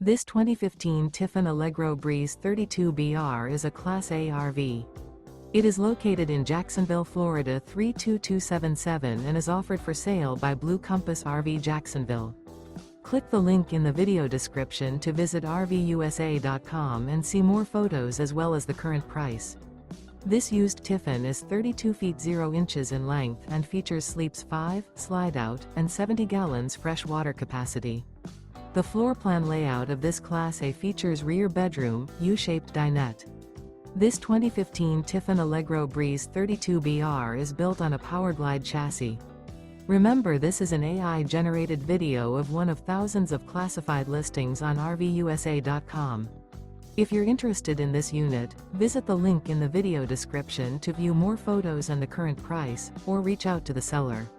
This 2015 Tiffin Allegro Breeze 32BR is a Class A RV. It is located in Jacksonville, Florida 32277 and is offered for sale by Blue Compass RV Jacksonville. Click the link in the video description to visit RVUSA.com and see more photos as well as the current price. This used Tiffin is 32 feet 0 inches in length and features sleeps 5, slide-out, and 70 gallons fresh water capacity. The floor plan layout of this Class A features rear bedroom, U-shaped dinette. This 2015 Tiffin Allegro Breeze 32BR is built on a Powerglide chassis. Remember, this is an AI-generated video of one of thousands of classified listings on RVUSA.com. If you're interested in this unit, visit the link in the video description to view more photos and the current price, or reach out to the seller.